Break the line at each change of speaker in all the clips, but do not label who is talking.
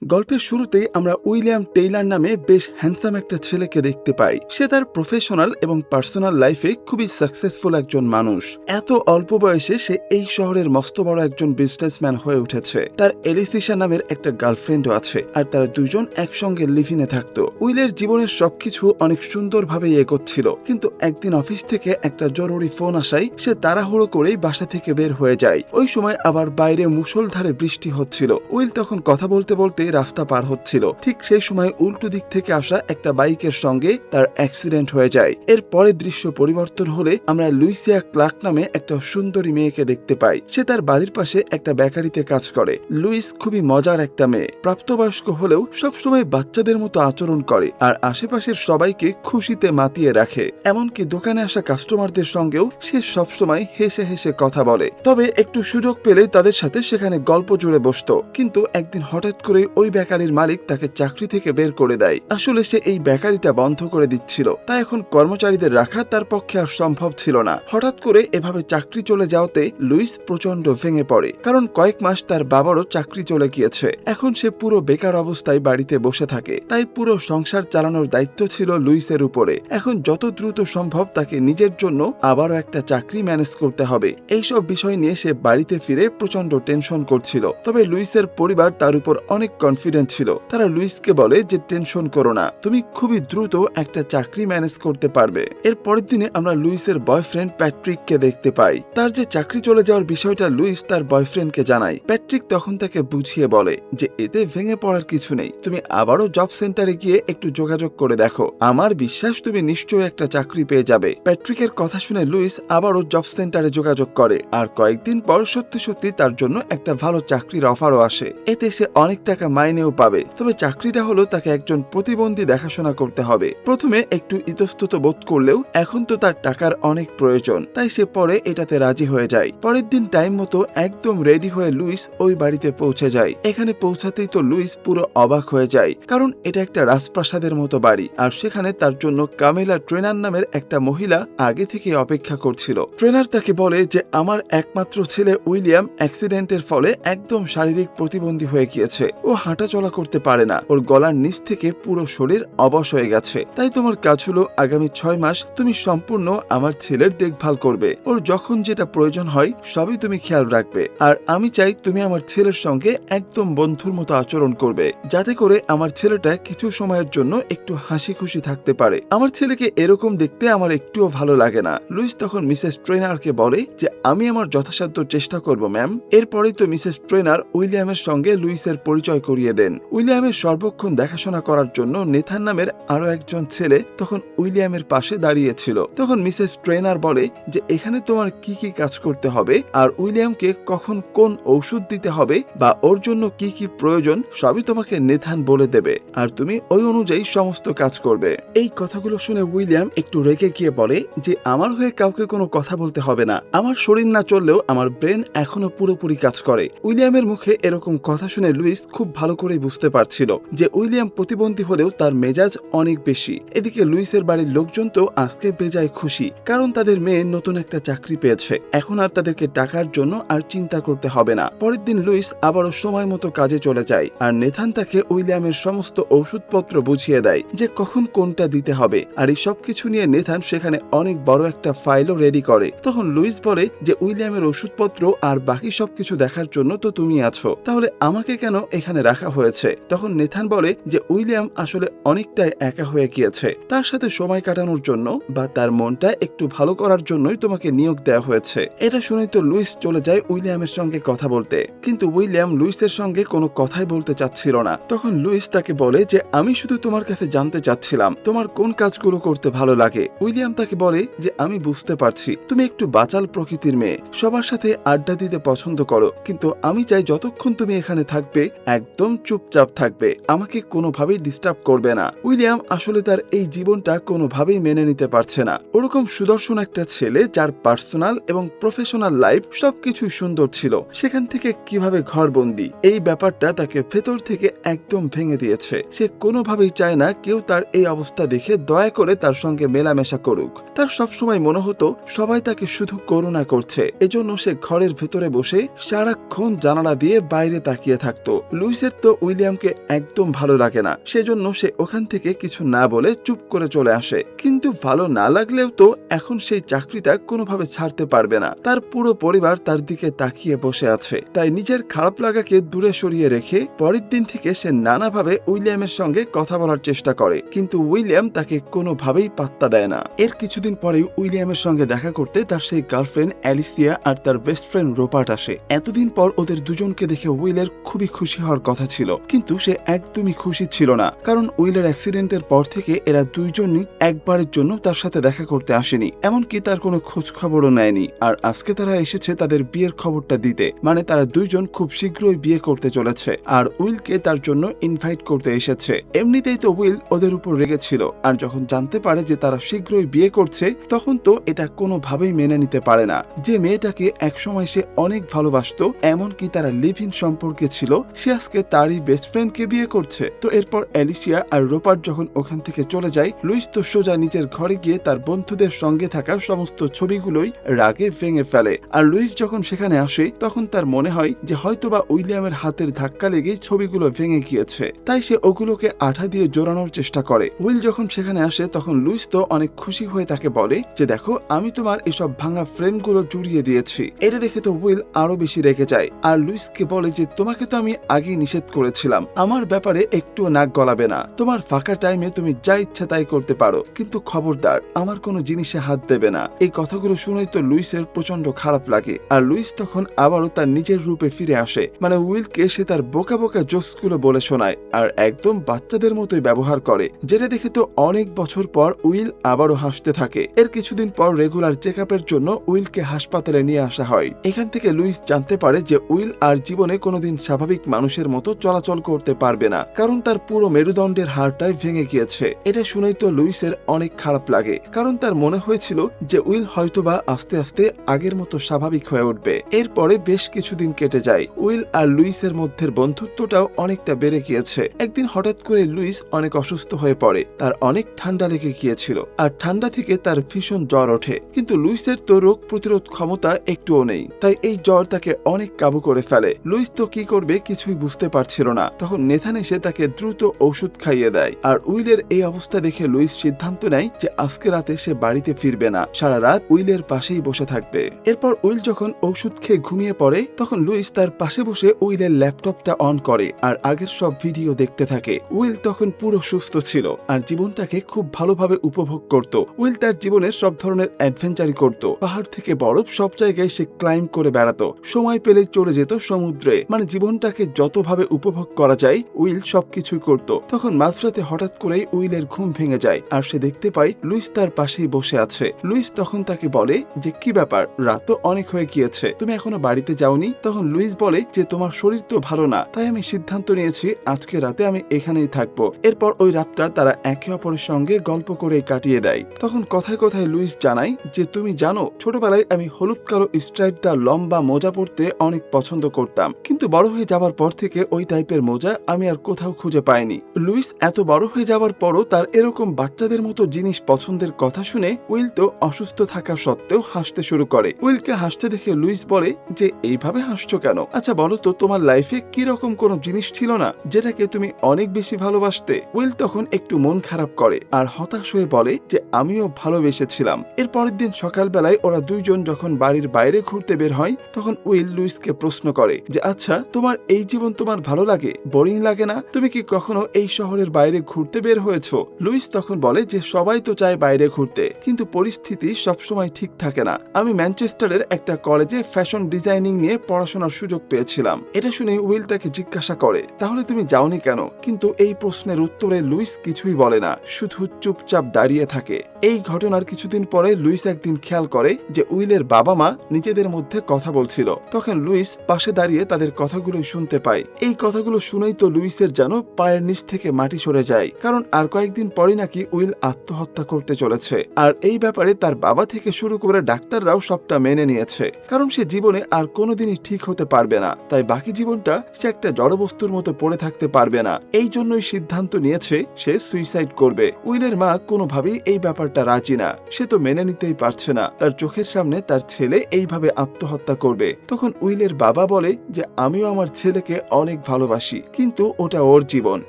গল্পের শুরুতেই আমরা উইলিয়াম টেইলার নামে বেশ হ্যান্ডসাম একটা ছেলেকে দেখতে পাই। সে তার প্রফেশনাল এবং পার্সোনাল লাইফে খুবই সাকসেসফুল একজন মানুষ। এত অল্প বয়সে সে এই শহরের মস্ত বড় একজন বিজনেসম্যান হয়ে উঠেছে। তার এলিসিশা নামের একটা গার্লফ্রেন্ডও আছে, আর তারা দুজন একসঙ্গে লিভিনে থাকতো। উইলের জীবনের সবকিছু অনেক সুন্দরভাবে এগোচ্ছিল, কিন্তু একদিন অফিস থেকে একটা জরুরি ফোন আসায় সে তাড়াহুড়ো করেই বাসা থেকে বের হয়ে যায়। ওই সময় আবার বাইরে মুষলধারে বৃষ্টি হচ্ছিল। উইল তখন কথা বলতে বলতে রাস্তা পার হচ্ছিল। ঠিক সেই সময় উল্টো দিক থেকে আসা একটা বাইকের সঙ্গে তার অ্যাক্সিডেন্ট হয়ে যায়। এর পরে দৃশ্য পরিবর্তন হলে আমরা লুইসিয়া ক্লার্ক নামে একটা সুন্দরী মেয়েকে দেখতে পাই। সে তার বাড়ির পাশে একটা বেকারিতে কাজ করে। লুইস খুবই মজার একটা মেয়ে, প্রাপ্তবয়স্ক হলেও সবসময় বাচ্চাদের মতো আচরণ করে আর আশেপাশের সবাইকে খুশিতে মাতিয়ে রাখে। এমনকি দোকানে আসা কাস্টমারদের সঙ্গেও সে সবসময় হেসে হেসে কথা বলে। তবে একটু সুযোগ পেলে তাদের সাথে সেখানে গল্প জুড়ে বসতো। কিন্তু একদিন হঠাৎ করে ওই বেকারির মালিক তাকে চাকরি থেকে বের করে দেয়। আসলে সে এই বেকারিটা বন্ধ করে দিচ্ছিল, তাই এখন কর্মচারীদের রাখা তার পক্ষে আর সম্ভব ছিল না। হঠাৎ করে এভাবে চাকরি চলে যাওয়াতে লুইস প্রচন্ড ভেঙে পড়ে, কারণ কয়েক মাস তার বাবারও চাকরি চলে গিয়েছে। এখন সে পুরো বেকার অবস্থায় বাড়িতে বসে থাকে, তাই পুরো সংসার চালানোর দায়িত্ব ছিল লুইসের উপরে। এখন যত দ্রুত সম্ভব তাকে নিজের জন্য আবারও একটা চাকরি ম্যানেজ করতে হবে। এইসব বিষয় নিয়ে সে বাড়িতে ফিরে প্রচন্ড টেনশন করছিল। তবে লুইসের পরিবার তার উপর অনেক কনফিডেন্ট ছিল। তারা লুইসকে বলে যে টেনশন করো না, তুমি খুবই দ্রুত একটা চাকরি ম্যানেজ করতে পারবে। এর পরের দিনে আমরা লুইসের বয়ফ্রেন্ড প্যাট্রিককে দেখতে পাই। তার যে চাকরি চলে যাওয়ার বিষয়টা লুইস তার বয়ফ্রেন্ডকে জানায়। প্যাট্রিক তখন তাকে বুঝিয়ে বলে যে এতে ভেঙে পড়ার কিছু নেই, তুমি আবারও জব সেন্টারে গিয়ে একটু যোগাযোগ করে দেখো, আমার বিশ্বাস তুমি নিশ্চয়ই একটা চাকরি পেয়ে যাবে। প্যাট্রিকের কথা শুনে লুইস আবারও জব সেন্টারে যোগাযোগ করে, আর কয়েকদিন পর সত্যি সত্যি তার জন্য একটা ভালো চাকরির অফারও আসে। এতে সে অনেক টাকা মাইনেও পাবে। তবে চাকরিটা হলো তাকে একজন প্রতিবন্ধী দেখাশোনা করতে হবে। প্রথমে একটু ইতস্তত বোধ করলেও এখন তো তার টাকার অনেক প্রয়োজন, তাই সে পরে এটাতে রাজি হয়ে যায়। পরের দিন টাইম মতো একদম রেডি হয়ে লুইস ওই বাড়িতে পৌঁছে যায়। এখানে পৌঁছাতেই তো লুইস পুরো অবাক হয়ে যায়, কারণ এটা একটা রাজপ্রাসাদের মতো বাড়ি, আর সেখানে তার জন্য কামেলা ট্রেনার নামের একটা মহিলা আগে থেকে অপেক্ষা করছিল। ট্রেনার তাকে বলে যে আমার একমাত্র ছেলে উইলিয়াম অ্যাক্সিডেন্টের ফলে একদম শারীরিক প্রতিবন্ধী হয়ে গিয়েছে। ও হাঁটা চলা করতে পারে না, ওর গলার নিচ থেকে পুরো শরীর অবশ হয়ে গেছে। তাই তোমার কাজ হলো আগামী 6 মাস তুমি সম্পূর্ণ আমার ছেলের দেখভাল করবে। ওর যখন যেটা প্রয়োজন হয় সবই তুমি খেয়াল রাখবে। আর আমি চাই তুমি আমার ছেলের সঙ্গে একদম বন্ধুর মতো আচরণ করবে, যাতে করে আমার ছেলেটা কিছু সময়ের জন্য একটু হাসি খুশি থাকতে পারে। আমার ছেলেকে এরকম দেখতে আমার একটুও ভালো লাগে না। লুইস তখন মিসেস ট্রেনারকে বলে যে আমি আমার যথাসাধ্য চেষ্টা করব ম্যাম। এরপরেই তো মিসেস ট্রেনার উইলিয়ামের সঙ্গে লুইসের পরিচয় করিয়ে দেন। উইলিয়ামের সর্বক্ষণ দেখাশোনা করার জন্য নেথান নামের আরো একজন ছেলে তখন উইলিয়ামের পাশে দাঁড়িয়েছিল। তখন মিসেস ট্রেনার বলে যে এখানে তোমার কি কি কাজ করতে হবে, আর উইলিয়ামকে কখন কোন ঔষধ দিতে হবে বা ওর জন্য কি কি প্রয়োজন সবই তোমাকে নেথান বলে দেবে, আর তুমি ওই অনুযায়ী সমস্ত কাজ করবে। এই কথাগুলো শুনে উইলিয়াম একটু রেগে গিয়ে বলে যে আমার হয়ে কাউকে কোনো কথা বলতে হবে না, আমার শরীর না চললেও আমার ব্রেন এখনো পুরোপুরি কাজ করে। উইলিয়ামের মুখে এরকম কথা শুনে লুইস খুব ভালো করে বুঝতে পারছিল যে উইলিয়াম প্রতিবন্ধী হলেও তার মেজাজ অনেক বেশি। এদিকে লুইসের বাড়ির লোকজন তো আজকে বেজায় খুশি, কারণ তাদের মেয়ে নতুন একটা চাকরি পেয়েছে। এখন আর তাদেরকে টাকার জন্য আর চিন্তা করতে হবে না। পরের দিন লুইস আবারও সময় মতো কাজে চলে যায়, আর নেথান তাকে উইলিয়ামের সমস্ত ওষুধপত্র বুঝিয়ে দেয় যে কখন কোনটা দিতে হবে। আর এই সবকিছু নিয়ে নেথান সেখানে অনেক বড় একটা ফাইলও রেডি করে। তখন লুইস বলে যে উইলিয়ামের ওষুধপত্র আর বাকি সবকিছু দেখার জন্য তো তুমি আছো, তাহলে আমাকে কেন এখানে রাখা হয়েছে? তখন নেথান বলে যে উইলিয়াম আসলে অনেকটাই একা হয়ে গিয়েছে, তার সাথে সময় কাটানোর জন্য বা তার মনটা একটু ভালো করার জন্যই তোমাকে নিয়োগ দেওয়া হয়েছে। এটা শুনে তো লুইস চলে যায় উইলিয়ামের সঙ্গে কথা বলতে, কিন্তু উইলিয়াম লুইসের সঙ্গে কোনো কথাই বলতে চাচ্ছিল না। তখন লুইস তাকে বলে যে আমি শুধু তোমার কাছে জানতে চাচ্ছিলাম তোমার কোন কাজগুলো করতে ভালো লাগে। উইলিয়াম তাকে বলে যে আমি বুঝতে পারছি তুমি একটু বাচাল প্রকৃতির মেয়ে, সবার সাথে আড্ডা দিতে পছন্দ করো, কিন্তু আমি চাই যতক্ষণ তুমি এখানে থাকবে একদম চুপচাপ থাকবে, আমাকে কোনোভাবেই ডিস্টার্ব করবে না। উইলিয়াম আসলে তার এই জীবনটা কোনোভাবেই মেনে নিতে পারছে না। ওরকম সুদর্শন একটা ছেলে যার পার্সোনাল এবং প্রফেশনাল লাইফ সবকিছুই সুন্দর ছিল, সেখান থেকে কিভাবে ঘরবন্দি, এই ব্যাপারটা তাকে ভেতর থেকে একদম ভেঙে দিয়েছে। সে কোনোভাবেই চায় না কেউ তার এই অবস্থা দেখে দয়া করে তার সঙ্গে মেলামেশা করুক। তার সবসময় মনে হতো সবাই তাকে শুধু করুণা করছে। এজন্য সে ঘরের ভেতরে বসে সারাক্ষণ জানালা দিয়ে বাইরে তাকিয়ে থাকতো। লুইসের লুইসের তো উইলিয়ামকে একদম ভালো লাগে না, সেজন্য সে ওখান থেকে কিছু না বলে চুপ করে চলে আসে। কিন্তু ভালো না লাগলেও তো এখন সেই চাকরিটা কোনোভাবে ছাড়তে পারবে না। তার পুরো পরিবার তার দিকে তাকিয়ে বসে আছে, তাই নিজের খারাপ লাগাকে দূরে সরিয়ে রেখে পরের দিন থেকে সে নানাভাবে উইলিয়ামের সঙ্গে কথা বলার চেষ্টা করে, কিন্তু উইলিয়াম তাকে কোনোভাবেই পাত্তা দেয় না। এর কিছুদিন পরেই উইলিয়ামের সঙ্গে দেখা করতে তার সেই গার্লফ্রেন্ড অ্যালিসিয়া আর তার বেস্ট ফ্রেন্ড রোপার্ট আসে। এতদিন পর ওদের দুজনকে দেখে উইলের খুবই খুশি হওয়ার কথা ছিল, কিন্তু সে একদমই খুশি ছিল না, কারণ উইলের অ্যাক্সিডেন্টের পর থেকে এরা দুইজনই একবারের জন্য তার সাথে দেখা করতে আসেনি, এমনকি তার কোনো খোঁজ খবরও নেয়নি। আর আজকে তারা এসেছে তাদের বিয়ের খবরটা দিতে, মানে তারা দুইজন খুব শীঘ্রই বিয়ে করতে চলেছে, আর উইলকে তার জন্য ইনভাইট করতে এসেছে। এমনিতেই তো উইল ওদের উপর রেগেছিল, আর যখন জানতে পারে যে তারা শীঘ্রই বিয়ে করছে, তখন তো এটা কোনোভাবেই মেনে নিতে পারে না যে মেয়েটাকে একসময় সে অনেক ভালোবাসতো, এমনকি তারা লিভ ইন সম্পর্কে ছিল, সে আজকে তারই বেস্ট ফ্রেন্ডকে বিয়ে করছে। তো এরপর অ্যালিসিয়া আর রোপার্ট যখন ওখান থেকে চলে যায়, লুইস তো সোজা নিজের ঘরে গিয়ে তার বন্ধুদের সঙ্গে থাকা সমস্ত ছবিগুলোই রাগে ভেঙে ফেলে। আর লুইস যখন সেখানে আসে, তখন তার মনে হয় যে হয়তোবা উইলিয়ামের হাতের ধাক্কা লেগে ছবিগুলো ভেঙে গিয়েছে, তাই সে ওগুলোকে আঠা দিয়ে জোড়ানোর চেষ্টা করে। উইল যখন সেখানে আসে, তখন লুইস তো অনেক খুশি হয়ে তাকে বলে যে দেখো, আমি তোমার এসব ভাঙা ফ্রেমগুলো জুড়িয়ে দিয়েছি। এটা দেখে তো উইল আরো বেশি রেগে যায়, আর লুইসকে বলে যে তোমাকে তো আমি আগেই নিষেধ করেছিলাম আমার ব্যাপারে একটুও নাক গলাবে না, তোমার ফাঁকা টাইমে তুমি যা ইচ্ছা তাই করতে পারো, কিন্তু খবরদার আমার কোনো জিনিসে হাত দেবে না। এই কথাগুলো শুনেই তো লুইসের প্রচন্ড খারাপ লাগে, আর লুইস তখন আবারও তার নিজের রূপে ফিরে আসে, মানে উইলকে সে তার বোকা বোকা জোকসগুলো বলে শোনায়, আর একদম বাচ্চাদের মতোই ব্যবহার করে, যেটা দেখে তো অনেক বছর পর উইল আবারও হাসতে থাকে। এর কিছুদিন পর রেগুলার চেক আপের জন্য উইলকে হাসপাতালে নিয়ে আসা হয়। এখান থেকে লুইস জানতে পারে যে উইল আর জীবনে কোনোদিন স্বাভাবিক মানুষের মতো চলাচল করতে পারবে না, কারণ তার পুরো মেরুদণ্ডের হাড়টাই ভেঙে গিয়েছে। এটা শুনেই তো লুইসের অনেক খারাপ লাগে, কারণ তার মনে হয়েছিল যে উইল হয়তোবা আস্তে আস্তে আগের মতো স্বাভাবিক হয়ে উঠবে। এরপরে বেশ কিছুদিন কেটে যায়, উইল আর লুইসের মধ্যে বন্ধুত্বটাও অনেকটা বেড়ে গিয়েছে। একদিন হঠাৎ করে লুইস অনেক অসুস্থ হয়ে পড়ে, তার অনেক ঠান্ডা লেগে গিয়েছিল, আর ঠান্ডা থেকে তার ভীষণ জ্বর ওঠে, কিন্তু লুইসের তো রোগ প্রতিরোধ ক্ষমতা একটুও নেই, তাই এই জ্বর তাকে অনেক কাবু করে ফেলে। লুইস তো কি করবে কিছুই বুঝতে পারছিল না। তখন নেথান এসে তাকে দ্রুত ওষুধ খাইয়ে দেয়, আর উইলের এই অবস্থা দেখে লুইস সিদ্ধান্ত নেয় যে আজকে রাতে সে বাড়িতে ফিরবে না, সারা রাত উইলের পাশেই বসে থাকবে। এরপর উইল যখন ওষুধ খেয়ে ঘুমিয়ে পড়ে, তখন লুইস তার পাশে বসে উইলের ল্যাপটপটা অন করে আর আগের সব ভিডিও দেখতে থাকে। উইল তখন পুরো সুস্থ ছিল আর জীবনটাকে খুব ভালোভাবে উপভোগ করত। উইল তার জীবনের সব ধরনের অ্যাডভেঞ্চারই করত, পাহাড় থেকে বরফ সব জায়গায় সে ক্লাইম্ব করে বেড়াতো, সময় পেলে চলে যেত সমুদ্রে, মানে জীবনটাকে যতভাবে উপভোগ করা যায় উইল সবকিছুই করত। তখন মাঝরাতে হঠাৎ করেই উইলের ঘুম ভেঙে যায়, আর সে দেখতে পায় লুইস তার পাশেই বসে আছে। লুইস তখন তাকে বলে যে কি ব্যাপার, রাত তো অনেক হয়ে গিয়েছে, তুমি এখনো বাড়িতে যাওনি? তখন লুইস বলে যে তোমার শরীর তো ভালো না, তাই আমি সিদ্ধান্ত নিয়েছি আজকে রাতে আমি এখানেই থাকবো। এরপর ওই রাতটা তারা একে অপরের সঙ্গে গল্প করে কাটিয়ে দেয়। তখন কথায় কথায় লুইস জানায় যে তুমি জানো, ছোটবেলায় আমি হলুদ কালো স্ট্রাইপ দা লম্বা মোজা পরতে অনেক পছন্দ করতাম, কিন্তু বড় হয়ে যাবার পর থেকে ওই টাইপের মোজা আমি আর কোথাও খুঁজে পাইনি। লুইস এত বড় হয়ে যাবার পরও তার এরকম বাচ্চাদের মতো জিনিস পছন্দের কথা শুনে উইল তো অসুস্থ থাকা সত্ত্বেও হাসতে শুরু করে। উইলকে হাসতে দেখে লুইস বলে যে এইভাবে হাসছো কেন? আচ্ছা বলো তো, তোমার লাইফে কি রকম কোনো জিনিস ছিল না যেটাকে তুমি অনেক বেশি ভালোবাসতে? উইল তখন একটু মন খারাপ করে আর হতাশ হয়ে বলে যে আমিও ভালোবেসেছিলাম। এর পরের দিন সকালবেলায় ওরা দুইজন যখন বাড়ির বাইরে ঘুরতে বের হয়, তখন উইল লুইসকে প্রশ্ন করে যে আচ্ছা, তোমার এই জীবন তোমার ভালো লাগে, বোরিং লাগে না? তুমি কি কখনো এই শহরের বাইরে ঘুরতে বের হয়েছো? লুইস তখন বলে যে সবাই তো চায় বাইরে ঘুরতে, কিন্তু পরিস্থিতি সবসময় ঠিক থাকে না। আমি ম্যানচেস্টারের একটা কলেজে ফ্যাশন ডিজাইনিং নিয়ে পড়াশোনার সুযোগ পেয়েছিলাম। এটা শুনে উইল তাকে জিজ্ঞাসা করে তাহলে তুমি যাওনি কেন? কিন্তু এই প্রশ্নের উত্তরে লুইস কিছুই বলে না, শুধু চুপচাপ দাঁড়িয়ে থাকে। এই ঘটনার কিছুদিন পরে লুইস একদিন খেয়াল করে যে উইলের বাবা মা নিজেদের মধ্যে কথা বলছিল। তখন লুইস পাশে দাঁড়িয়ে তাদের কথাগুলো শুনতে পায়। এই কথাগুলো শুনেই তো লুইসের যেন পায়ের নিচ থেকে মাটি সরে যায়, কারণ আর কয়েকদিন পরে নাকি উইল আত্মহত্যা করতে চলেছে। আর এই ব্যাপারে তার বাবা থেকে শুরু করে ডাক্তাররাও সবটা মেনে নিয়েছে, কারণ সে জীবনে আর কোনোদিনই ঠিক হতে পারবে না, তাই বাকি জীবনটা সে একটা জড়বস্তুর মতো পড়ে থাকতে পারবে না। এই জন্যই সিদ্ধান্ত নিয়েছে সে সুইসাইড করবে। উইলের মা কোনোভাবেই এই ব্যাপারটা রাজি না, সে তো মেনে নিতেই পারছে না তার চোখের সামনে তার ছেলে এইভাবে আত্মহত্যা করবে। তখন উইলের বাবা বলে যে আমিও আমার ছেলেকে অনেক অনেক ভালোবাসি, কিন্তু ওটা ওর জীবন,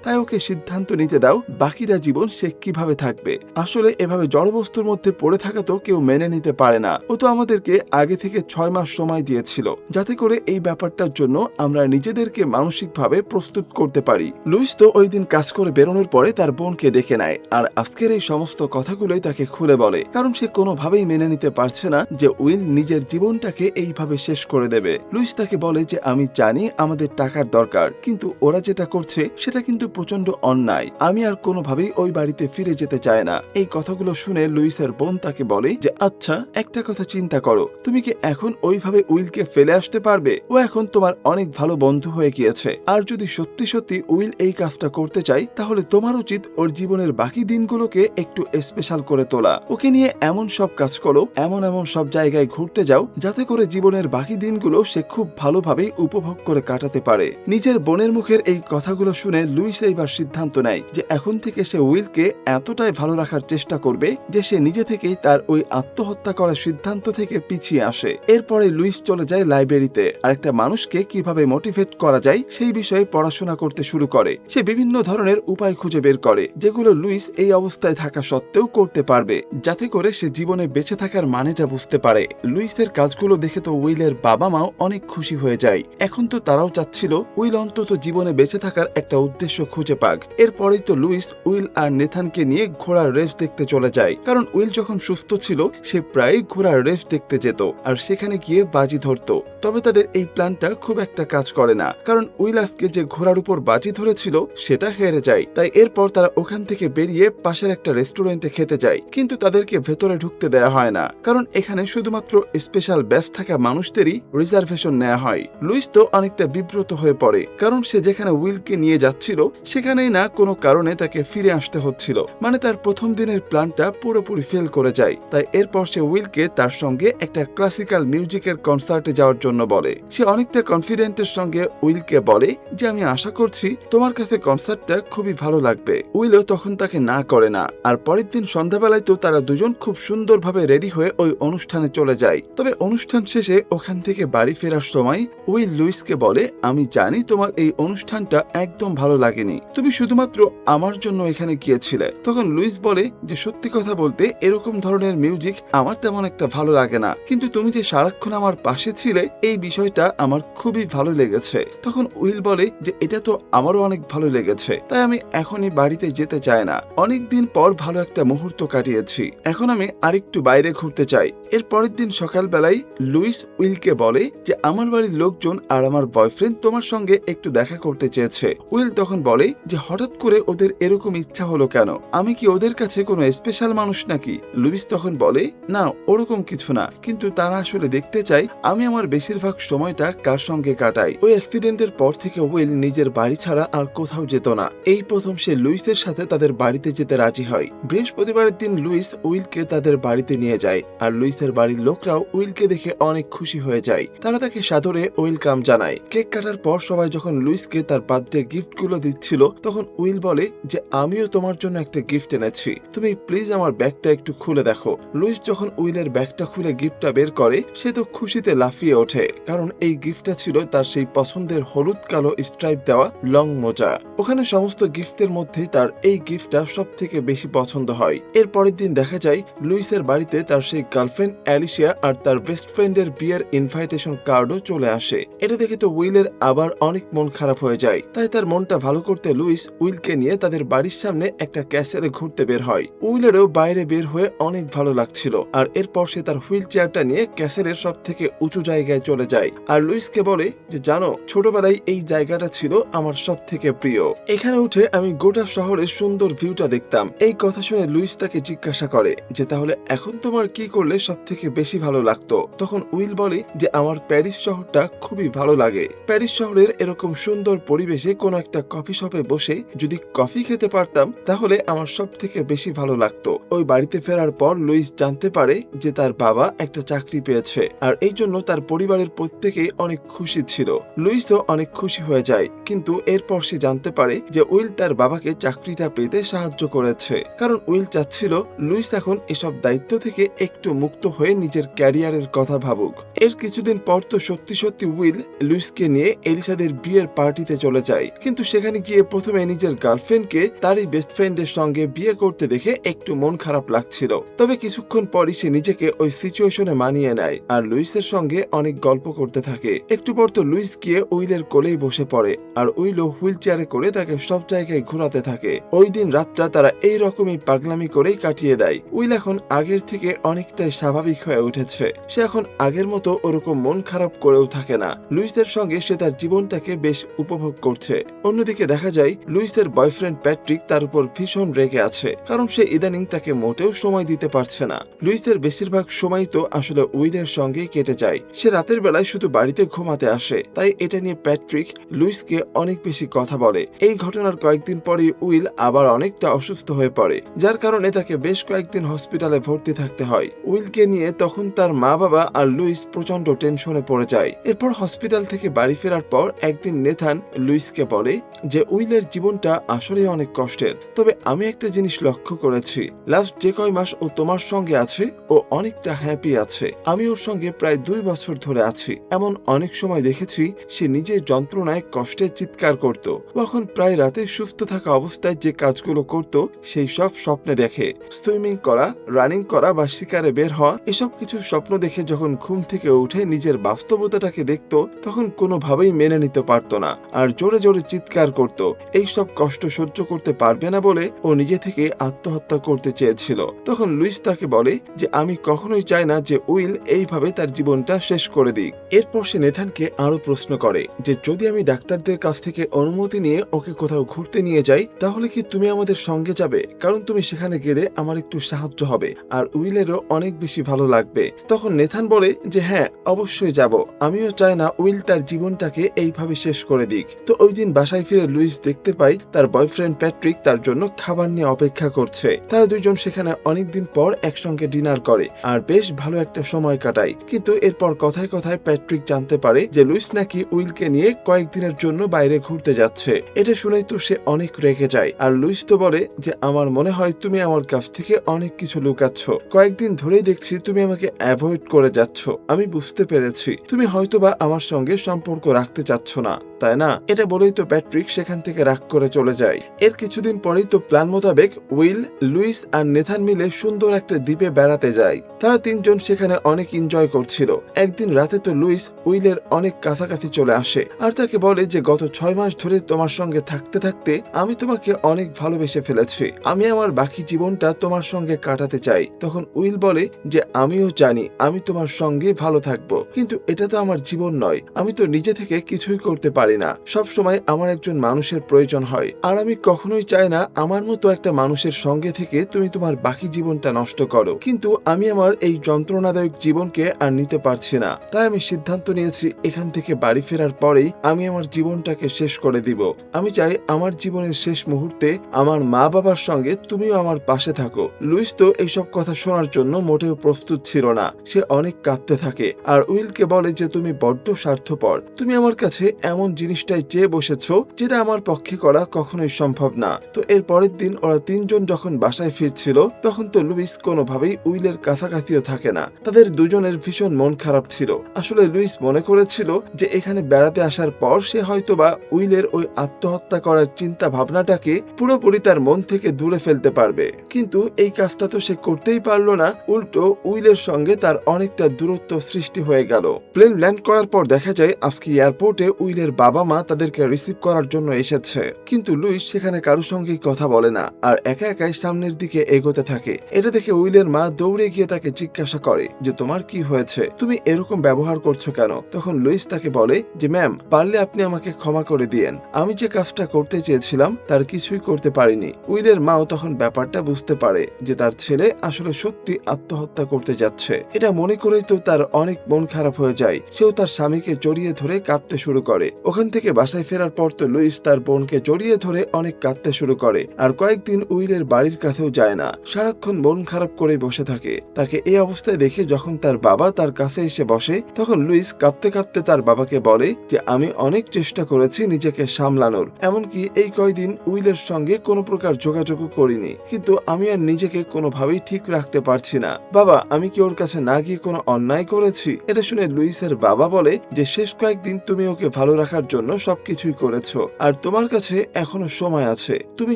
তাই ওকে সিদ্ধান্ত নিতে দাও বাকিটা জীবন সে কিভাবে থাকবে। আসলে এভাবে জড়বস্তুর মধ্যে পড়ে থাকা তো কেউ মেনে নিতে পারে না। ও তো আমাদেরকে আগে থেকে 6 মাস সময় দিয়েছিল, যাতে করে এই ব্যাপারটার জন্য আমরা নিজেদেরকে মানসিকভাবে প্রস্তুত করতে পারি। লুইস তো ওই দিন কাজ করে বেরোনোর পরে তার বোনকে ডেকে নেয়, আর আজকের এই সমস্ত কথাগুলোই তাকে খুলে বলে, কারণ সে কোনোভাবেই মেনে নিতে পারছে না যে উইল নিজের জীবনটাকে এইভাবে শেষ করে দেবে। লুইস তাকে বলে যে আমি জানি আমাদের টাকার দরকার, কিন্তু ওরা যেটা করছে সেটা কিন্তু প্রচন্ড অন্যায়। আমি আর কোনোভাবেই ওই বাড়িতে ফিরে যেতে চাই না। এই কথাগুলো শুনে লুইসের বোন তাকে বলে যে আচ্ছা, একটা কথা চিন্তা করো, তুমি কি এখন ওইভাবে উইলকে ফেলে আসতে পারবে? ও এখন তোমার অনেক ভালো বন্ধু হয়ে গিয়েছে, আর যদি সত্যি সত্যি উইল এই কাজটা করতে চাই, তাহলে তোমার উচিত ওর জীবনের বাকি দিনগুলোকে একটু স্পেশাল করে তোলা। ওকে নিয়ে এমন সব কাজ করো, এমন এমন সব জায়গায় ঘুরতে যাও, যাতে করে জীবনের বাকি দিনগুলো সে খুব ভালোভাবেই উপভোগ করে কাটাতে পারে। নিজের বোনের মুখের এই কথাগুলো শুনে লুইস এইবার সিদ্ধান্ত নেয় যে এখন থেকে সে উইলকে এতটাই ভালো রাখার চেষ্টা করবে যে সে নিজে থেকেই তার ওই আত্মহত্যা করার সিদ্ধান্ত থেকে পিছিয়ে আসে। এরপরে লুইস চলে যায় লাইব্রেরিতে, আর একটা মানুষকে কিভাবে মোটিভেট করা যায় সেই বিষয়ে পড়াশোনা করতে শুরু করে। সে বিভিন্ন ধরনের উপায় খুঁজে বের করে, যেগুলো লুইস এই অবস্থায় থাকা সত্ত্বেও করতে পারবে, যাতে করে সে জীবনে বেঁচে থাকার মানেটা বুঝতে পারে। লুইসের কাজগুলো দেখে তো উইলের বাবা মাও অনেক খুশি হয়ে যায়। এখন তো তারাও চাচ্ছিল উইল অন্তত জীবনে বেঁচে থাকার একটা উদ্দেশ্য খুঁজে পাক। এরপরেই তো লুইস উইল আর নেথানকে নিয়ে ঘোড়ার রেস দেখতে চলে যায়, কারণ উইল যখন সুস্থ ছিল সে প্রায় ঘোড়ার রেস দেখতে যেত আর সেখানে গিয়ে বাজি ধরতো। তবে তাদের এই প্ল্যানটা খুব একটা কাজ করে না, কারণ উইল আজকে যে ঘোড়ার উপর বাজি ধরেছিল সেটা হেরে যায়। তাই এরপর তারা ওখান থেকে বেরিয়ে পাশের একটা রেস্টুরেন্টে খেতে যায়, কিন্তু তাদেরকে ভেতরে ঢুকতে দেয়া হয় না, কারণ এখানে শুধুমাত্র স্পেশাল ব্যাচ থাকা মানুষদেরই রিজার্ভেশন নেওয়া হয়। লুইস তো অনেকটা বিব্রত হয়ে পড়ে, কারণ সে যেখানে উইলকে নিয়ে যাচ্ছিল সেখানেই না কোনো কারণে তাকে ফিরে আসতে হচ্ছিল। মানে তার প্রথম দিনের প্ল্যানটা পুরোপুরি ফেল করে যায়। তাই এরপর সে উইলকে তার সঙ্গে একটা ক্লাসিক্যাল মিউজিকের কনসার্টে যাওয়ার জন্য বলে। সে অনেকটা কনফিডেন্টের সঙ্গে উইলকে বলে যে আমি আশা করছি তোমার কাছে কনসার্টটা খুবই ভালো লাগবে। উইলও তখন তাকে না করে না। আর পরের দিন সন্ধ্যাবেলায় তো তারা দুজন খুব সুন্দরভাবে রেডি হয়ে ওই অনুষ্ঠানে চলে যায়। তবে অনুষ্ঠান শেষে ওখান থেকে বাড়ি ফেরার সময় উইল লুইসকে বলে আমি জানি তোমার এই অনুষ্ঠানটা একদম ভালো লাগেনি, তুমি শুধুমাত্র আমার জন্য এখানে গিয়েছিলে। তখন লুইস বলে যে সত্যি কথা বলতে এরকম ধরনের মিউজিক আমার তেমন একটা ভালো লাগে না, কিন্তু তুমি যে সারাক্ষণ আমার পাশে ছিলে এই বিষয়টা আমার খুবই ভালো লেগেছে। তখন উইল বলে যে এটা তো আমারও অনেক ভালো লেগেছে, তাই আমি এখনই বাড়িতে যেতে চাই না। অনেকদিন পর ভালো একটা মুহূর্ত কাটিয়েছি, এখন আমি আরেকটু বাইরে ঘুরতে চাই। এর পরের দিন সকালবেলায় লুইস উইলকে বলে যে আমার বাড়ির লোকজন আর আমার বয়ফ্রেন্ড তোমার সঙ্গে একটু দেখা করতে চেয়েছে। উইল তখন বলে যে হঠাৎ করে ওদের এরকম ইচ্ছা হলো কেন? আমি কি ওদের কাছে কোনো স্পেশাল মানুষ নাকি? লুইস তখন বলে না, ওরকম কিছু না, কিন্তু তারা আসলে দেখতে চাই আমি আমার বেশিরভাগ সময়টা কার সঙ্গে কাটাই। ওই অ্যাক্সিডেন্টের পর থেকে উইল নিজের বাড়ি ছাড়া আর কোথাও যেত না। এই প্রথম সে লুইসের সাথে তাদের বাড়িতে যেতে রাজি হয়। বৃহস্পতিবারের দিন লুইস উইলকে তাদের বাড়িতে নিয়ে যায়, আর লুইসের বাড়ির লোকরাও উইলকে দেখে অনেক খুশি হয়ে যায়। তারা তাকে সাদরে ওয়েলকাম জানায়। কেক কাটার পর সবাই যখন লুইসকে তার বার্থডে গিফট গুলো দিচ্ছিল, তখন উইল বলে যে আমিও তোমার জন্য একটা গিফট এনেছি, তুমি প্লিজ আমার ব্যাগটা একটু খুলে দেখো। লুইস যখন উইলের ব্যাগটা খুলে গিফটটা বের করে, সে তো খুশিতে লাফিয়ে ওঠে, কারণ এই গিফটটা ছিল তার সেই পছন্দের হলুদ কালো স্ট্রাইপ দেওয়া লং মোজা। ওখানে সমস্ত গিফটের মধ্যে তার এই গিফটটা সব থেকে বেশি পছন্দ হয়। এর পরের দিন দেখা যায় লুইসের বাড়িতে তার সেই গার্লফ্রেন্ড অ্যালিসিয়া আর তার বেস্ট ফ্রেন্ডের বিয়ের ইনভাইটেশন কার্ডও চলে আসে। এটা দেখে তো উইলের আবার অনেক মন খারাপ হয়ে যায়। তাই তার মনটা ভালো করতে লুইস উইলকে নিয়ে তাদের বাড়ির সামনে একটা ক্যাসেলে ঘুরতে বের হয়। উইলেরও বাইরে বের হয়ে অনেক ভালো লাগছিল, আর এরপর সে তার হুইল চেয়ারটা নিয়ে ক্যাসেলের সব থেকে উঁচু জায়গায় চলে যায়, আর লুইসকে বলে যে জানো, ছোটবেলায় এই জায়গাটা ছিল আমার সব থেকে প্রিয়। এখানে উঠে আমি গোটা শহরের সুন্দর ভিউটা দেখতাম। এই কথা শুনে লুইস তাকে জিজ্ঞাসা করে যে তাহলে এখন তোমার কি করলে সব থেকে বেশি ভালো লাগতো? তখন উইল বলে যে আমার প্যারিস শহরটা খুবই ভালো লাগে। প্যারিস শহরের এরকম সুন্দর পরিবেশে কোনো একটা কফি শপে বসে যদি কফি খেতে পারতাম তাহলে আমার সব থেকে বেশি ভালো লাগতো। ওই বাড়িতে ফেরার পর লুইস জানতে পারে যে তার বাবা একটা চাকরি পেয়েছে, আর এই জন্য তার পরিবারের প্রত্যেকেই অনেক খুশি ছিল। লুইসও অনেক খুশি হয়ে যায়, কিন্তু এরপর সে জানতে পারে যে উইল তার বাবাকে চাকরিটা পেতে সাহায্য করেছে, কারণ উইল চাচ্ছিল লুইস এখন এসব দায়িত্ব থেকে একটু মুক্ত হয়ে নিজের ক্যারিয়ারের কথা ভাবুক। এর কিছুদিন পর তো সত্যি সত্যি উইল লুইসকে নিয়ে এলিসাদের বাড়ির বিয়ের পার্টিতে চলে যায়, কিন্তু সেখানে গিয়ে প্রথমে নিজের গার্লফ্রেন্ডকে তারই বেস্ট ফ্রেন্ডের সঙ্গে বিয়ে করতে দেখে একটু মন খারাপ লাগছিল। তবে কিছুক্ষণ পরই সে নিজেকে ওই সিচুয়েশনে মানিয়ে নেয় আর লুইসের সঙ্গে অনেক গল্প করতে থাকে। একটু পর তো লুইস গিয়ে উইলের কোলেই বসে পড়ে আর উইলও হুইল চেয়ারে করে তাকে সব জায়গায় ঘোরাতে থাকে। ওই দিন রাতটা তারা এই রকমই পাগলামি করেই কাটিয়ে দেয়। উইল এখন আগের থেকে অনেকটাই স্বাভাবিক হয়ে উঠেছে। সে এখন আগের মতো ওরকম মন খারাপ করেও থাকে না। লুইসের সঙ্গে সে তার জীবনটাকে বেশ উপভোগ করছে। অন্যদিকে দেখা যায় লুইসের বয়ফ্রেন্ড প্যাট্রিক তার উপর ভীষণ রেগে আছে, কারণ সে ইদানিং তাকে মোটেও সময় দিতে পারছে না। লুইসের বেশিরভাগ সময় তো আসলে উইলের সঙ্গেই কেটে যায়। সে রাতের বেলায় শুধু বাড়িতে ঘুমাতে আসে, তাই এটা নিয়ে প্যাট্রিক লুইসকে অনেক বেশি কথা বলে। এই ঘটনার কয়েকদিন পরে উইল আবার অনেকটা অসুস্থ হয়ে পড়ে, যার কারণে তাকে বেশ কয়েকদিন হসপিটালে ভর্তি থাকতে হয়। উইলকে নিয়ে তখন তার মা বাবা আর লুইস প্রচন্ড টেনশনে পড়ে যায়। এরপর হসপিটাল থেকে বাড়ি ফেরার পর একদিন নেথান লুইসকে বলে যে উইলের জীবনটা আসলে অনেক কষ্টের, তবে আমি একটা জিনিস লক্ষ্য করেছি, লাস্ট যে কয় মাস ও তোমার সঙ্গে আছে ও অনেকটা হ্যাপি আছে। আমি ওর সঙ্গে প্রায় 2 বছর ধরে আছি। এমন অনেক সময় দেখেছি সে নিজের যন্ত্রণায় কষ্টের চিৎকার করত। তখন প্রায় রাতে সুস্থ থাকা অবস্থায় যে কাজগুলো করত সেই সব স্বপ্নে দেখে। সুইমিং করা, রানিং করা বা শিকারে বের হওয়া, এসব কিছু স্বপ্ন দেখে যখন ঘুম থেকে উঠে নিজের বাস্তবতাটাকে দেখত তখন কোনোভাবেই মেনে নিতে পারত না আর জোরে জোরে চিৎকার করত। এই সব কষ্ট সহ্য করতে পারবে না বলে ও নিজে থেকে আত্মহত্যা করতে চেয়েছিল। তখন লুইস তাকে বলে যে আমি কখনোই চাই না যে উইল এইভাবে তার জীবনটা শেষ করে দিক। এরপর সে নেথানকে আরো প্রশ্ন করে যে যদি আমি ডাক্তারদের কাছ থেকে অনুমতি নিয়ে ওকে কোথাও ঘুরতে নিয়ে যাই তাহলে কি তুমি আমাদের সঙ্গে যাবে, কারণ তুমি সেখানে গেলে আমার একটু সাহায্য হবে আর উইলেরও অনেক বেশি ভালো লাগবে। তখন নেথান বলে যে হ্যাঁ অবশ্যই যাব, আমিও চাই না উইল তার জীবনটাকে এইভাবে শেষ করে দিক। তো ওই দিন বাসায় ফিরে লুইস দেখতে পাই তার বয়ফ্রেন্ড প্যাট্রিক তার জন্য খাবার নিয়ে অপেক্ষা করছে। তারা দুইজন সেখানে অনেকদিন পর একসঙ্গে ডিনার করে আর বেশ ভালো একটা সময় কাটায়। কিন্তু এরপর কথায় কথায় প্যাট্রিক জানতে পারে যে লুইস নাকি উইলকে নিয়ে কয়েকদিনের জন্য বাইরে ঘুরতে যাচ্ছে। এটা শুনেই তো সে অনেক রেগে যায় আর লুইস তো বলে যে আমার মনে হয় তুমি আমার কাছ থেকে অনেক কিছু লুকাচ্ছ, কয়েকদিন ধরেই দেখছি তুমি আমাকে অ্যাভয়েড করে যাচ্ছ। আমি বুঝতে পেরেছি তুমি হয়তোবা আমার সঙ্গে সম্পর্ক রাখতে চাচ্ছ না, তাই না? এটা বলেই তো প্যাট্রিক সেখান থেকে রাগ করে চলে যায়। এর কিছুদিন পরেই তো প্ল্যান মোতাবেক উইল, লুইস আর নেথান মিলে সুন্দর একটা দ্বীপে বেড়াতে যায়। তারা তিনজন সেখানে অনেক এনজয় করছিল। একদিন রাতে তো লুইস উইলের অনেক কাছাকাছি চলে আসে আর তাকে বলে যে গত 6 মাস ধরে তোমার সঙ্গে থাকতে থাকতে আমি তোমাকে অনেক ভালোবেসে ফেলেছি, আমি আমার বাকি জীবনটা তোমার সঙ্গে কাটাতে চাই। তখন উইল বলে যে আমিও জানি আমি তোমার সঙ্গে ভালো থাকবো, কিন্তু এটা তো আমার জীবন নয়, আমি তো নিজে থেকে কিছুই করতে পারি না, সব সময় আমার একজন মানুষের প্রয়োজন হয় আর আমি কখনোই চাই না আমার মতো একটা মানুষের সঙ্গে থেকে তুমি তোমার বাকি জীবনটা নষ্ট করো। কিন্তু আমি আমার এই যন্ত্রণাদায়ক জীবনকে আর নিতে পারছি না, তাই আমি সিদ্ধান্ত নিয়েছি এখান থেকে বাড়ি ফেরার পরেই আমি আমার জীবনটাকে শেষ করে দিব। আমি চাই আমার জীবনের শেষ মুহূর্তে আমার মা বাবার সঙ্গে তুমিও আমার পাশে থাকো। লুইস তো এইসব কথা শোনার জন্য মোটেও প্রস্তুত ছিল না। সে অনেক কাঁদতে থাকে আর উইলকে বলে যে তুমি বড্ড স্বার্থপর, তুমি আমার কাছে এমন জিনিসটাই চেয়ে বসেছো যেটা আমার পক্ষে করা কখনোই সম্ভব না। তো এর পরের দিন ওরা তিনজন যখন বাসায় ফিরছিল তখন তো লুইস কোনোভাবেই উইলের কাছাকাছিও থাকে না। তাদের দুজনের ভীষণ মন খারাপ ছিল। আসলে লুইস মনে করেছিল যে এখানে বেড়াতে আসার পর সে হয়তোবা উইলের ওই আত্মহত্যা করার চিন্তা ভাবনাটাকে পুরোপুরি তার মন থেকে দূরে ফেলতে পারবে, কিন্তু এই কাজটা তো সে করতেই পারলো না। উল্টো উইলের সঙ্গে তার অনেকটা দূরত্ব সৃষ্টি হয়ে গেল। প্লেন ল্যান্ড করার পর দেখা যায় আজকে এয়ারপোর্টে উইলের বাবা মা তাদেরকে রিসিভ করার জন্য এসেছে, কিন্তু লুইস সেখানে কারোর সঙ্গেই কথা বলে না আর একা একাই সামনের দিকে এগোতে থাকে। এটা দেখে উইলের মা দৌড়ে গিয়ে তাকে জিজ্ঞাসা করে যে তোমার কি হয়েছে, তুমি এরকম ব্যবহার করছো কেন? তখন লুইস তাকে বলে যে ম্যাম, পারলে আপনি আমাকে ক্ষমা করে দিয়েন, আমি যে কাজটা করতে চেয়েছিলাম তার কিছুই করতে পারিনি। উইলের মাও তখন ব্যাপারটা বুঝতে পারে যে তার ছেলে আসলে সত্যি আত্মহত্যা করতে যাচ্ছে। এটা মনে করেই তো তার অনেক মন খারাপ হয়ে যায়। সেও তার স্বামীকে জড়িয়ে ধরে কাঁদতে শুরু করে। ওখান থেকে বাসায় ফেরার পর তো লুইস তার বোনকে জড়িয়ে ধরে অনেক কাঁদতে শুরু করে আর কয়েকদিন উইলের বাড়ির কাছেও যায় না, সারাক্ষণ মন খারাপ করে বসে থাকে। তাকে এই অবস্থায় দেখে যখন তার বাবা তার কাছে এসে বসে তখন লুইস কাঁদতে কাঁদতে তার বাবাকে বলে যে আমি অনেক চেষ্টা করেছি নিজেকে সামলানোর, এমনকি এই কয়দিন উইলের সঙ্গে কোনো প্রকার যোগাযোগও করিনি, কিন্তু আমি আর নিজেকে কোনোভাবেই ঠিক রাখতে পারছি না। বাবা, আমি কি ওর কাছে না গিয়ে কোনো অন্যায় করেছি? এটা শুনে লুইসের বাবা বলে যে শেষ কয়েকদিন তুমি ওকে ভালো রাখার জন্য সবকিছুই করেছো, আর তোমার কাছে এখনো সময় আছে। তুমি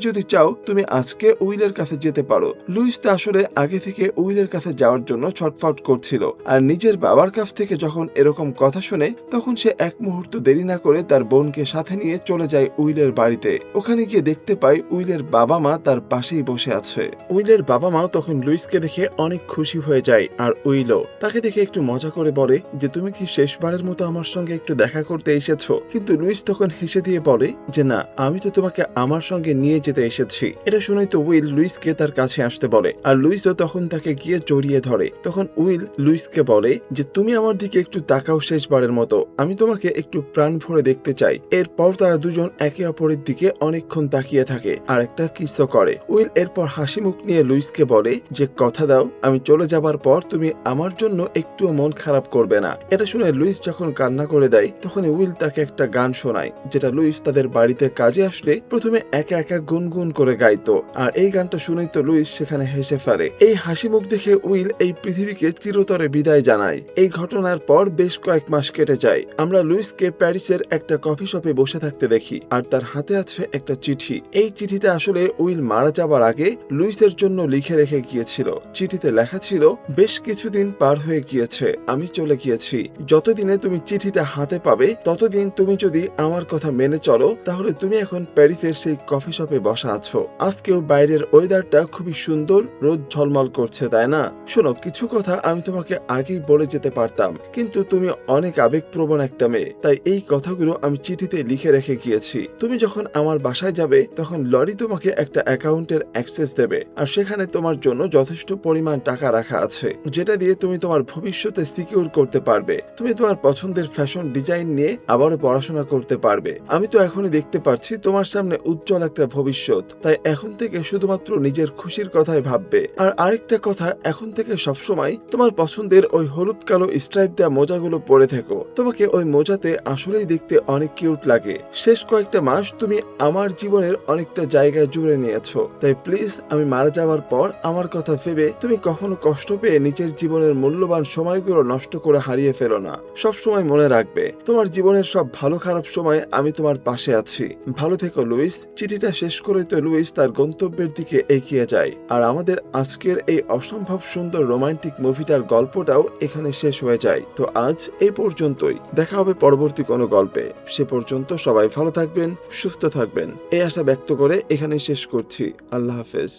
যদি চাও তুমি আজকে উইলের কাছে যেতে পারো। লুইস তা আসলে আগে থেকে উইলের কাছে যাওয়ার জন্য ছটফট করছিল, আর নিজের বাবার কাছ থেকে যখন এরকম কথা শুনে তখন সে এক মুহূর্ত দেরি না করে তার বোনকে সাথে নিয়ে চলে যায় উইলের বাড়িতে। ওখানে গিয়ে দেখতে পায় উইলের বাবা মা তার পাশেই বসে আছে। উইলের বাবা মা তখন লুইসকে দেখে অনেক খুশি হয়ে যায়, আর উইলও তাকে দেখে একটু মজা করে বলে যে তুমি কি শেষবারের মতো আমার সঙ্গে একটু দেখা করতে এসেছো? কিন্তু লুইস তখন হেসে দিয়ে বলে যে না, আমি তো তোমাকে আমার সঙ্গে নিয়ে যেতে এসেছি। এটা শুনেই তো উইল লুইসকে তার কাছে আসতে বলে, আর লুইসও তখন তাকে গিয়ে জড়িয়ে ধরে। তখন উইল লুইসকে বলে যে তুমি আমার দিকে একটু তাকাও শেষবারের মতো, আমি তোমাকে একটু প্রাণ ভরে দেখতে চাই। এরপর তারা দুজন একে অপরের দিকে অনেকক্ষণ তাকিয়ে থাকে আর একটা কিসও করে। উইল এরপর হাসি মুখ নিয়ে লুইসকে বলে যে কথা দাও, আমি চলে যাবার পর তুমি আমার জন্য একটুও মন খারাপ করবে না। এটা শুনে লুইস যখন কান্না করে দেয় তখন উইল তাকে একটা গান শোনায়, যেটা লুইস তাদের বাড়িতে কাজে আসলে প্রথমে একা একা গুনগুন করে গাইতো। আর এই গানটা শুনেই তো লুইস সেখানে হেসে ফেলে। এই হাসি মুখ দেখে উইল এই পৃথিবীকে চিরতরে বিদায় জানায়। এই ঘটনার পর বেশ কয়েক মাস কেটে যায়। আমরা লুইসকে প্যারিসের একটা কফি শপে বসে থাকতে দেখি, আর তার হাতে আছে একটা চিঠি। এই চিঠিটা আসলে উইল মারা যাবার আগে লুইসের জন্য লিখে রেখে গিয়েছিল। চিঠিতে লেখা ছিল, বেশ কিছুদিন পার হয়ে গিয়েছে, আমি চলে গিয়েছি। যতদিনে তুমি চিঠিটা হাতে পাবে ততদিন তুমি যদি আমার কথা মেনে চলো তাহলে তুমি এখন প্যারিসের সেই কফি শপে বসা আছো। আজকেও বাইরের ওয়েদারটা খুবই সুন্দর, রোদ ঝলমল করছে, তাই না? শোনো, কিছু কথা আমি তোমাকে আগেই বলে যেতে পারতাম, কিন্তু তুমি অনেক আবেগপ্রবণ একটা মেয়ে, তাই এই কথাগুলো আমি চিঠিতে লিখে রেখে গিয়েছি। তুমি যখন আমার বাসায় যাবে তখন লরি তোমাকে একটা অ্যাকাউন্টের অ্যাক্সেস দেবে, আর সেখানে তোমার জন্য যথেষ্ট পরিমাণ টাকা রাখা আছে, যেটা দিয়ে তুমি তোমার ভবিষ্যতে সিকিউর করতে পারবে। তুমি তোমার পছন্দের ফ্যাশন ডিজাইন নিয়ে আবারও পড়াশোনা করতে পারবে। আমি তো এখনই দেখতে পাচ্ছি তোমার সামনে উজ্জ্বল একটা ভবিষ্যৎ, তাই এখন থেকে শুধুমাত্র নিজের খুশির কথাই ভাববে। আর আরেকটা কথা, এখন থেকে সবসময় তোমার পছন্দের ওই হলুদ কালো স্ট্রাইপ দেওয়া মোজাগুলো পরে থেকো। তোমাকে ওই মোজাতে আসলেই দেখতে অনেক কিউট লাগে। শেষ কয়েকটা মাস তুমি আমার জীবনের অনেকটা জায়গায় জুড়ে নিয়েছো, তাই প্লিজ আমি মারা যাওয়ার পর আমার কথা ভেবে তুমি কখনো কষ্ট পেয়ে নিজের জীবনের মূল্যবান সময়গুলো নষ্ট করে হারিয়ে ফেলো না। সব সময় মনে রাখবে, তোমার জীবনের সব ভালো খারাপ সময় আমি তোমার পাশে আছি। ভালো থেকো লুইস। চিঠিটা শেষ করে তো লুইস তার গন্তব্যের দিকে এগিয়ে যায়। আর আমাদের আজকের এই অসম্ভব সুন্দর রোমান্টিক মুভিটার গল্পটাও এখানে শেষ হয়ে যায়। তো আজ এই পর্যন্তই, দেখা হবে পরবর্তী কোনো গল্পে। সে পর্যন্ত সবাই ভালো থাকবেন, সুস্থ থাকবেন, এই আশা ব্যক্ত করে এখানে শেষ করছি। আল্লাহ হাফেজ।